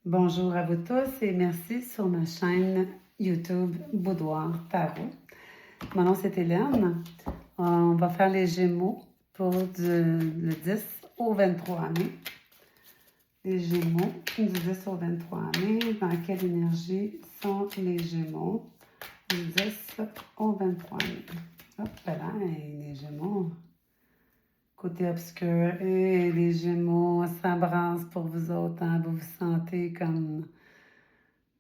Bonjour à vous tous et merci sur ma chaîne YouTube Boudoir Tarot. Mon nom c'est Hélène. On va faire les Gémeaux pour le 10 au 23 mai. Les Gémeaux du 10 au 23 mai. Dans quelle énergie sont les Gémeaux du 10 au 23 mai? Hop là, les Gémeaux. Côté obscur. Et les Gémeaux, ça brasse pour vous autres. Hein? Vous vous sentez comme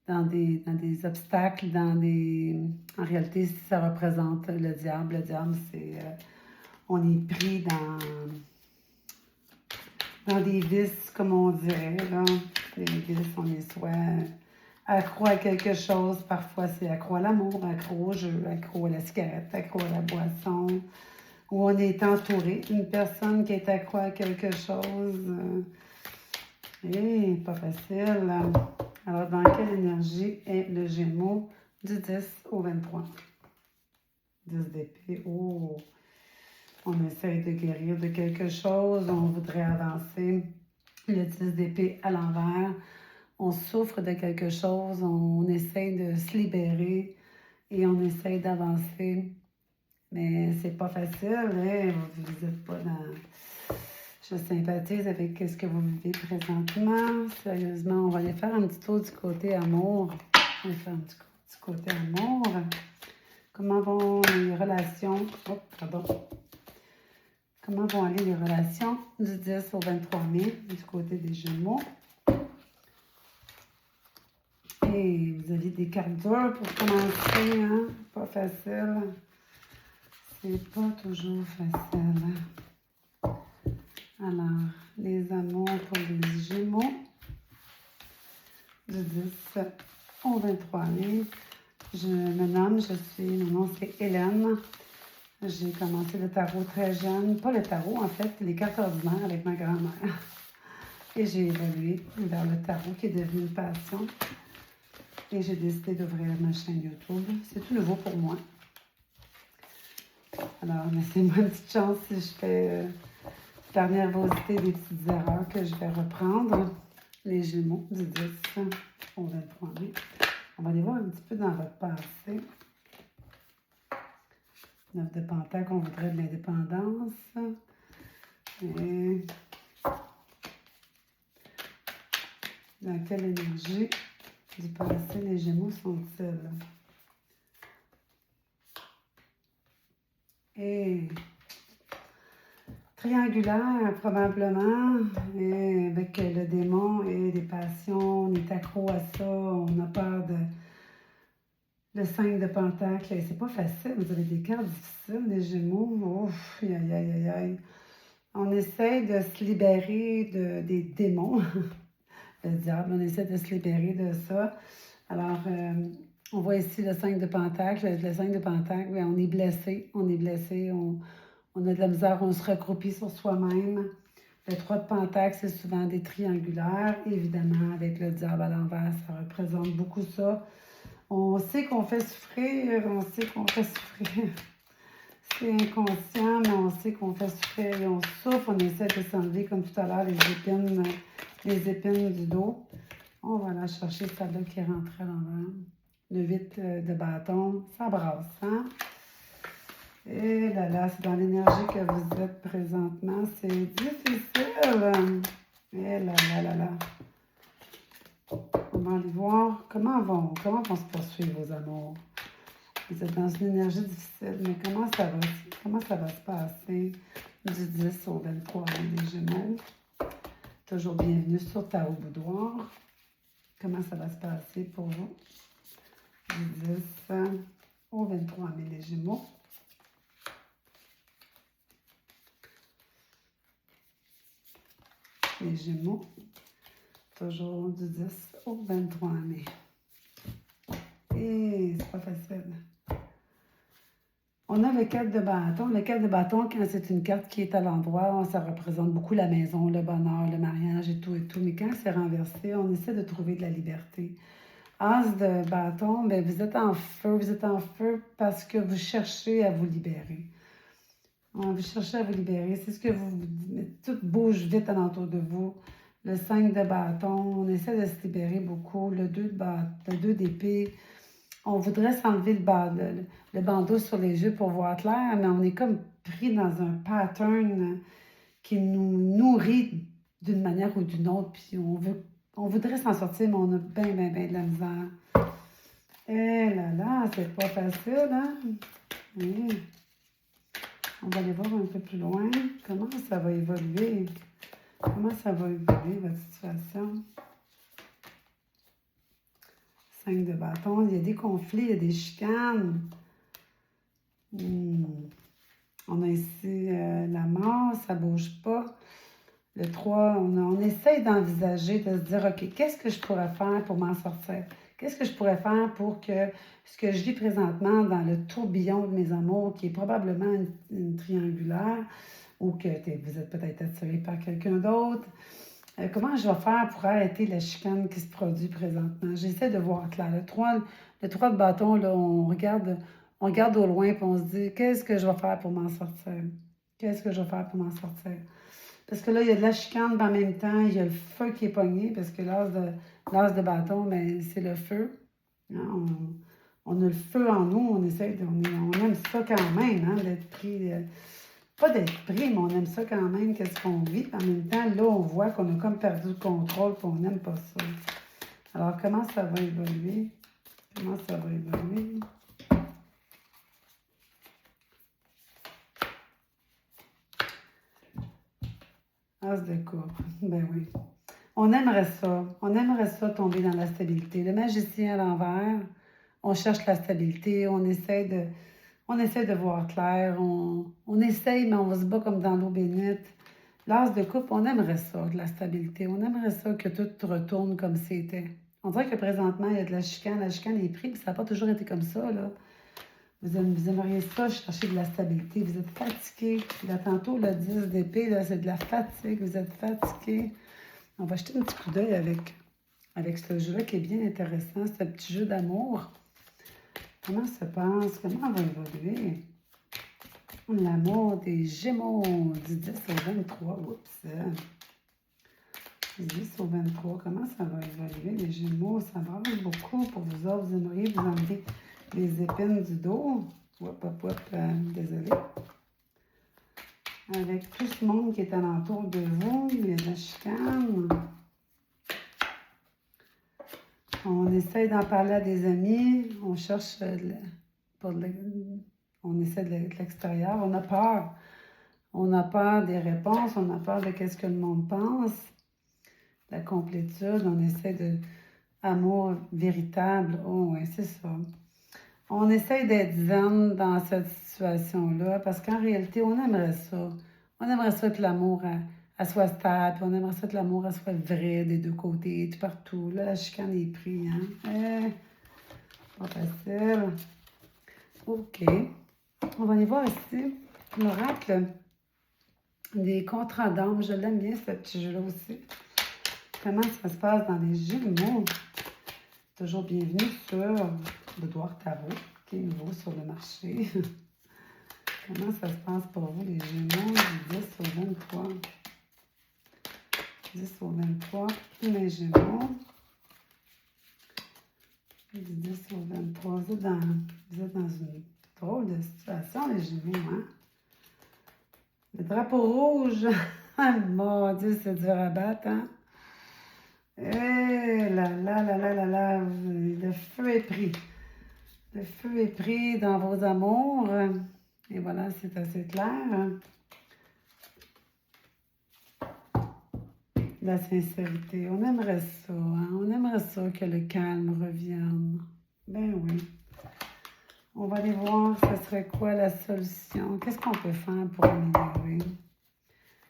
dans des obstacles, En réalité, ça représente le diable. Le diable, c'est... on est pris dans des vices, comme on dirait, là. Des vices, on est soit accro à quelque chose. Parfois, c'est accro à l'amour, accro au jeu, accro à la cigarette, accro à la boisson. Ou on est entouré d'une personne qui est accro à quelque chose. Pas facile. Alors, dans quelle énergie est le Gémeaux du 10 au 23? 10 d'épée. Oh! On essaye de guérir de quelque chose. On voudrait avancer. Le 10 d'épée à l'envers. On souffre de quelque chose. On essaye de se libérer et on essaye d'avancer. Mais c'est pas facile. Hein? Vous n'êtes pas dans... Je sympathise avec ce que vous vivez présentement. Sérieusement, on va aller faire un petit tour du côté amour. On va faire un petit tour du côté amour. Comment vont les relations? Oh, pardon. Comment vont aller les relations du 10 au 23 mai du côté des Gémeaux? Et vous avez des cartes dures pour commencer, hein? Pas facile. C'est pas toujours facile. Alors, les amours pour les Gémeaux du 10 au 23 mai. Mon nom c'est Hélène. J'ai commencé le tarot très jeune. Pas le tarot, en fait, les cartes ordinaires avec ma grand-mère. Et j'ai évolué vers le tarot qui est devenu une passion. Et j'ai décidé d'ouvrir ma chaîne YouTube. C'est tout nouveau pour moi. Alors, laissez-moi une petite chance si je fais par nervosité des petites erreurs que je vais reprendre. Les Gémeaux du 10 au 23 mai. On va aller voir un petit peu dans votre passé. 9 de Pentacle, on voudrait de l'indépendance. Et dans quelle énergie du passé les Gémeaux sont-ils? Et triangulaire, probablement, et avec le démon et les passions, on est accro à ça, on a peur de... Le 5 de Pentacle, c'est pas facile, vous avez des cartes difficiles, les Gémeaux, ouf, aïe, aïe, aïe, aïe. On essaie de se libérer des démons, le diable, on essaie de se libérer de ça. Alors, on voit ici le 5 de Pentacle, le 5 de Pentacle, on est blessé, on a de la misère, on se recroupit sur soi-même. Le 3 de Pentacle, c'est souvent des triangulaires, évidemment, avec le diable à l'envers, ça représente beaucoup ça. On sait qu'on fait souffrir, C'est inconscient, mais on sait qu'on fait souffrir et on souffre. On essaie de s'enlever, comme tout à l'heure, les épines du dos. On va aller chercher celle-là qui est rentrée à l'envers. Le 8 de bâton, ça brasse, hein? Et là, c'est dans l'énergie que vous êtes présentement. C'est difficile. Et là. On va aller voir comment vont se poursuivre vos amours. Vous êtes dans une énergie difficile, mais comment ça va se passer du 10 au 23 les Gémeaux? Toujours bienvenue sur Tarot Boudoir. Comment ça va se passer pour vous? Du 10 au 23 mai, les Gémeaux. Les Gémeaux, toujours du 10 au 23 mai. Et c'est pas facile. On a le 4 de bâton. Le 4 de bâton, quand c'est une carte qui est à l'endroit, ça représente beaucoup la maison, le bonheur, le mariage et tout. Mais quand c'est renversé, on essaie de trouver de la liberté. As de bâton, bien, vous êtes en feu parce que vous cherchez à vous libérer. Vous cherchez à vous libérer. C'est ce que vous... Tout bouge vite alentour de vous. Le 5 de bâton, on essaie de se libérer beaucoup. Le 2 d'épée. On voudrait s'enlever le bandeau sur les yeux pour voir clair, mais on est comme pris dans un pattern qui nous nourrit d'une manière ou d'une autre, puis on voudrait s'en sortir, mais on a bien, bien, bien de la misère. Eh là là, c'est pas facile, hein? Oui. On va aller voir un peu plus loin. Comment ça va évoluer? Comment ça va évoluer, votre situation? 5 de bâton, il y a des conflits, il y a des chicanes. On a ici la mort, ça ne bouge pas. Le 3, on essaye d'envisager, de se dire, OK, qu'est-ce que je pourrais faire pour m'en sortir? Qu'est-ce que je pourrais faire pour que ce que je vis présentement dans le tourbillon de mes amours, qui est probablement une triangulaire, ou que vous êtes peut-être attiré par quelqu'un d'autre, comment je vais faire pour arrêter la chicane qui se produit présentement? J'essaie de voir clair. Le 3 de bâton, là, on regarde au loin et on se dit, qu'est-ce que je vais faire pour m'en sortir? Qu'est-ce que je vais faire pour m'en sortir? Parce que là, il y a de la chicane, mais en même temps, il y a le feu qui est pogné, parce que l'as de bâton, mais c'est le feu. Hein, on a le feu en nous, on aime ça quand même, hein, d'être pris, pas d'être pris, mais on aime ça quand même, qu'est-ce qu'on vit. En même temps, là, on voit qu'on a comme perdu le contrôle, puis on n'aime pas ça. Alors, comment ça va évoluer? Comment ça va évoluer? As de coupe. Ben oui. On aimerait ça. On aimerait ça tomber dans la stabilité. Le magicien à l'envers, on cherche la stabilité, on essaie de voir clair, on essaye, mais on se bat comme dans l'eau bénite. L'as de coupe, on aimerait ça, de la stabilité. On aimerait ça que tout retourne comme c'était. On dirait que présentement, il y a de la chicane est prise, puis ça n'a pas toujours été comme ça, là. Vous aimeriez ça, chercher de la stabilité. Vous êtes fatigué. Là, tantôt, le 10 d'épée, là, c'est de la fatigue. Vous êtes fatigué. On va jeter un petit coup d'œil avec ce jeu-là qui est bien intéressant, ce petit jeu d'amour. Comment ça passe? Comment on va évoluer? L'amour des Gémeaux, du 10 au 23. Oups! Du 10 au 23, comment ça va évoluer, les Gémeaux? Ça brasse beaucoup pour vous autres. Vous aimeriez vous enlever les épines du dos. Désolé. Avec tout ce monde qui est alentour de vous, les la chicane. On essaye d'en parler à des amis. On cherche on essaie de l'extérieur. On a peur. On a peur des réponses. On a peur de ce que le monde pense. La complétude. On essaie de amour véritable. Oh oui, c'est ça. On essaye d'être zen dans cette situation-là parce qu'en réalité, on aimerait ça. On aimerait ça que l'amour soit stable, puis on aimerait ça que l'amour soit vrai des deux côtés, tout partout. Là, la chicane est prise, hein? Pas facile. OK. On va aller voir ici l'oracle des contrats d'âme. Je l'aime bien, ce petit jeu-là aussi. Comment ça se passe dans les Gémeaux? Toujours bienvenue sur l'Édouard Tarot, qui est nouveau sur le marché. Comment ça se passe pour vous, les Gémeaux, du 10 au 23? 10 au 23, les Gémeaux. Du 10 au 23, vous êtes dans une drôle de situation, les Gémeaux, hein? Le drapeau rouge, mon Dieu, c'est dur à battre, hein? Eh là là là là là là, le feu est pris. Le feu est pris dans vos amours. Et voilà, c'est assez clair. La sincérité, on aimerait ça, hein? On aimerait ça que le calme revienne. Ben oui. On va aller voir, ce serait quoi la solution? Qu'est-ce qu'on peut faire pour améliorer?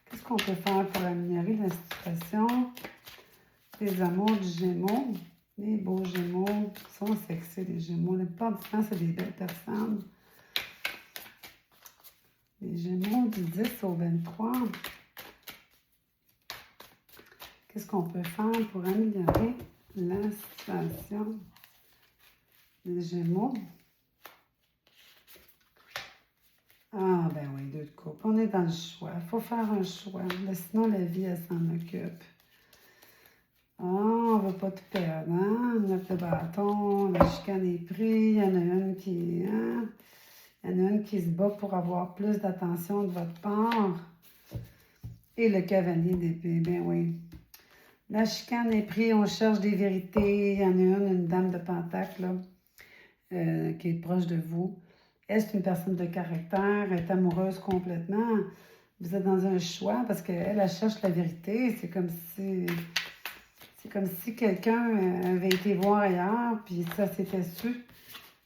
Qu'est-ce qu'on peut faire pour améliorer la situation? Les amours du Gémeaux, les beaux Gémeaux, sont sexy, les Gémeaux. La plupart du temps, c'est des belles personnes. Les Gémeaux du 10 au 23. Qu'est-ce qu'on peut faire pour améliorer la situation des Gémeaux? Ah, ben oui, 2 de coupe. On est dans le choix. Il faut faire un choix. Sinon, la vie, elle s'en occupe. on ne veut pas tout perdre, hein? Notre bâton, la chicane est prise, il y en a une qui, hein? Il y en a une qui se bat pour avoir plus d'attention de votre part. Et le cavalier d'épée, ben oui. La chicane est prise, on cherche des vérités. Il y en a une dame de pentacle, là, qui est proche de vous. Elle, c'est une personne de caractère, elle est amoureuse complètement. Vous êtes dans un choix parce qu'elle, elle cherche la vérité. C'est comme si quelqu'un avait été voir ailleurs, puis ça s'était su.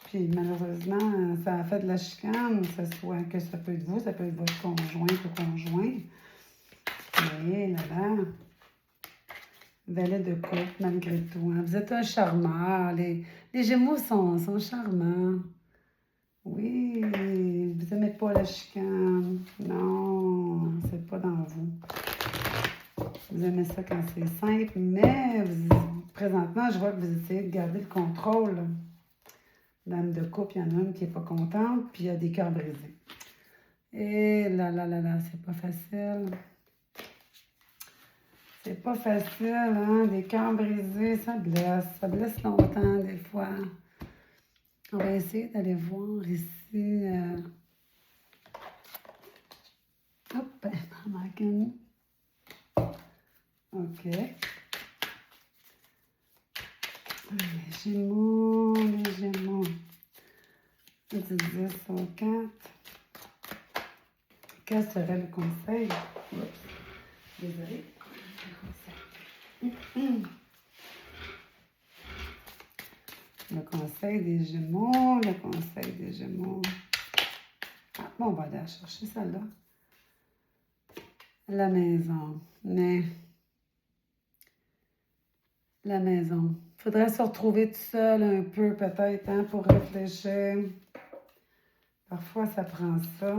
Puis malheureusement, ça a fait de la chicane, que ça peut être vous, ça peut être votre conjoint ou conjoint. Et là, valet de coupe, malgré tout. Hein. Vous êtes un charmeur. Les Gémeaux sont charmants. Oui, vous n'aimez pas la chicane. Non, c'est pas dans vous. Vous aimez ça quand c'est simple, mais présentement, je vois que vous essayez de garder le contrôle. Dame de coupe, il y en a une qui n'est pas contente, puis il y a des cœurs brisés. Et là, c'est pas facile. C'est pas facile, hein? Des cœurs brisés, ça blesse longtemps des fois. On va essayer d'aller voir ici. Hop, on manque une. OK. Les Gémeaux. Du 10 au 4. Quel serait le conseil? Oups. Désolée. Le conseil des Gémeaux. Ah, bon, on va aller chercher celle-là. La maison. La maison. Il faudrait se retrouver tout seul un peu, peut-être, hein, pour réfléchir. Parfois, ça prend ça.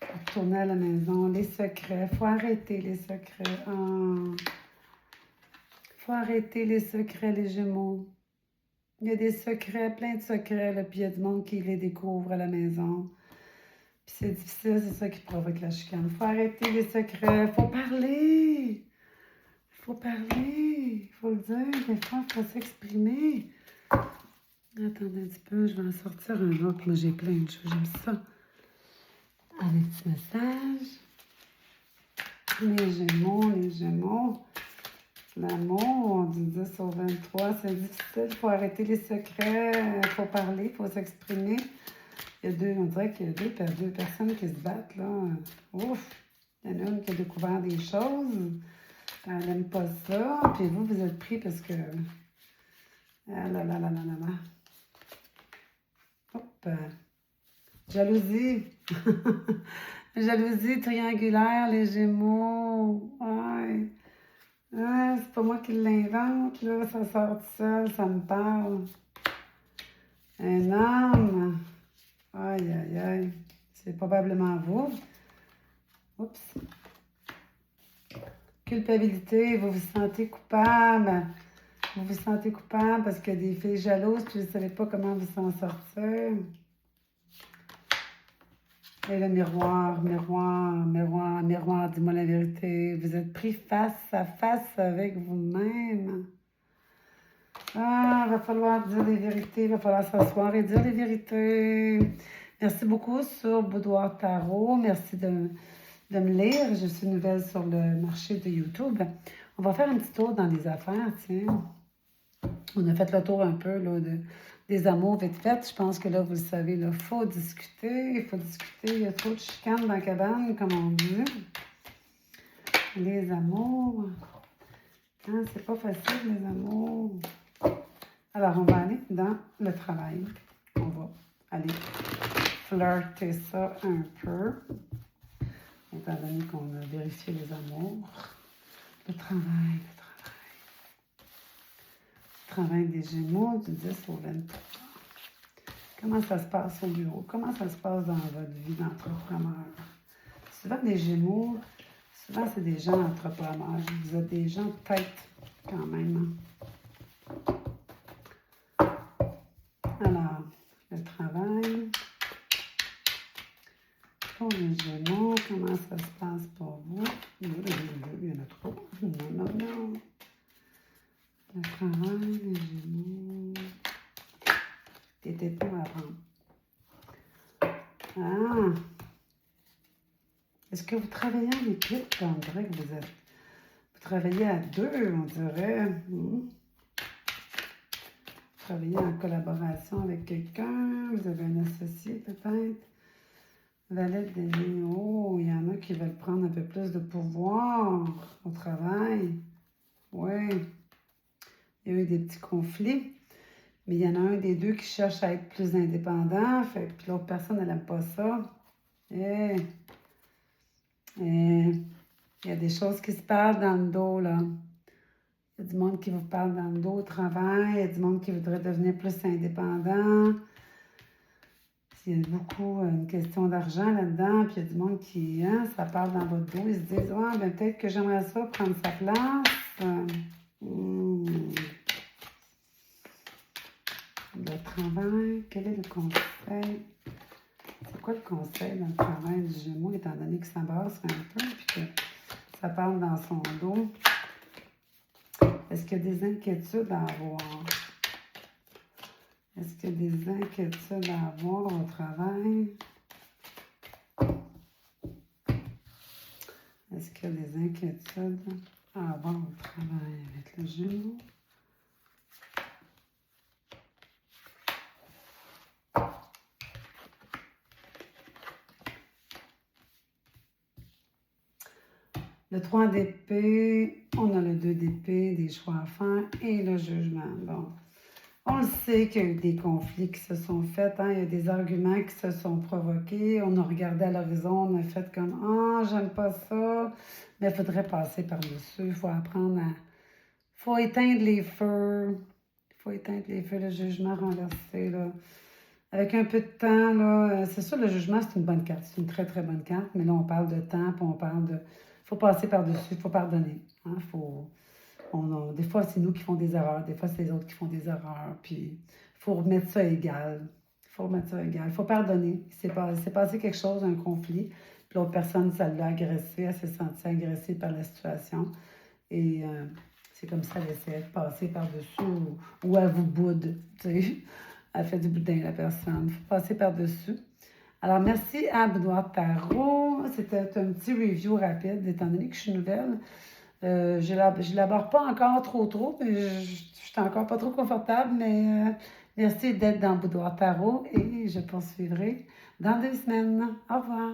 Retourner à la maison. Les secrets. Il faut arrêter les secrets. Faut arrêter les secrets, les Gémeaux. Il y a des secrets, plein de secrets, là, puis il y a du monde qui les découvre à la maison. Puis c'est difficile, c'est ça qui provoque la chicane. Faut arrêter les secrets. Faut parler. Faut parler. Faut le dire. Des fois, il faut s'exprimer. Attendez un petit peu, je vais en sortir un autre. Moi, j'ai plein de choses. J'aime ça. Un petit message. Les Gémeaux. L'amour, du 10 au 23, c'est difficile. Il faut arrêter les secrets. Il faut parler, il faut s'exprimer. On dirait qu'il y a deux personnes qui se battent, là. Ouf! Il y en a une qui a découvert des choses. Elle n'aime pas ça. Puis vous êtes pris parce que... Ah là. Hop! Jalousie! Jalousie triangulaire, les Gémeaux. Ouais. Ah, c'est pas moi qui l'invente, là. Ça sort tout seul, ça me parle. Un homme. Aïe. C'est probablement vous. Oups. Culpabilité, vous vous sentez coupable. Vous vous sentez coupable parce qu'il y a des filles jalouses puis vous ne savez pas comment vous s'en sortir. Et le miroir, dis-moi la vérité. Vous êtes pris face à face avec vous-même. Ah, il va falloir dire les vérités, il va falloir s'asseoir et dire les vérités. Merci beaucoup sur Boudoir Tarot. Merci de me lire. Je suis nouvelle sur le marché de YouTube. On va faire un petit tour dans les affaires, tiens. On a fait le tour un peu là, des amours vite fait. Je pense que là, vous le savez, il faut discuter. Il y a trop de chicanes dans la cabane, comme on dit. Les amours. Hein, c'est pas facile, les amours. Alors, on va aller dans le travail. On va aller flirter ça un peu. Étant donné qu'on a vérifié les amours. Le travail. Travail des Gémeaux du 10 au 23. Comment ça se passe au bureau? Comment ça se passe dans votre vie d'entrepreneur? Souvent, les Gémeaux, c'est des gens entrepreneurs. Vous êtes des gens de tête, quand même. Alors, le travail. Pour les Gémeaux, comment ça se passe pour vous? Il y en a trop. Le travail, les Gémeaux. T'étais pas à prendre. Ah! Est-ce que vous travaillez en équipe? On dirait que vous travaillez à deux, on dirait. Vous travaillez en collaboration avec quelqu'un. Vous avez un associé peut-être. Valette des oh, il y en a qui veulent prendre un peu plus de pouvoir au travail. Oui. Il y a eu des petits conflits. Mais il y en a un des deux qui cherche à être plus indépendant. Puis l'autre personne, elle n'aime pas ça. Et, il y a des choses qui se parlent dans le dos, là. Il y a du monde qui vous parle dans le dos au travail. Il y a du monde qui voudrait devenir plus indépendant. Il y a beaucoup une question d'argent là-dedans. Puis il y a du monde qui, hein, ça parle dans votre dos. Ils se disent, ouais, ben peut-être que j'aimerais ça prendre sa place. Le travail, quel est le conseil? C'est quoi le conseil dans le travail du Gémeaux, étant donné que ça brasse un peu, puis que ça parle dans son dos? Est-ce qu'il y a des inquiétudes à avoir? Est-ce qu'il y a des inquiétudes à avoir au travail? Est-ce qu'il y a des inquiétudes à avoir au travail avec le Gémeaux? Le 3 d'épée, on a le 2 d'épée, des choix à faire et le jugement. Bon, on le sait qu'il y a eu des conflits qui se sont faits, hein? Il y a des arguments qui se sont provoqués. On a regardé à l'horizon, on a fait comme « Ah, j'aime pas ça », mais il faudrait passer par-dessus. Il faut apprendre à... Il faut éteindre les feux. Il faut éteindre les feux, le jugement renversé, là. Avec un peu de temps, là, c'est sûr, le jugement, c'est une bonne carte. C'est une très, très bonne carte. Mais là, on parle de temps, puis on parle de... Il faut passer par-dessus, il faut pardonner. Hein? Des fois, c'est nous qui font des erreurs. Des fois, c'est les autres qui font des erreurs. Puis, il faut remettre ça égal. Il faut remettre ça égal. Il faut pardonner. Il s'est passé quelque chose, un conflit. Puis l'autre personne, ça l'a agressée. Elle s'est sentie agressée par la situation. Et c'est comme ça, elle essaie de passer par-dessus ou elle vous boude, tu sais. Elle fait du boudin, la personne. Il faut passer par-dessus. Alors, merci à Boudoir Tarot. C'était un petit review rapide, étant donné que je suis nouvelle. Je ne l'aborde pas encore trop, mais je suis encore pas trop confortable, mais merci d'être dans Boudoir Tarot et je poursuivrai dans 2 semaines. Au revoir.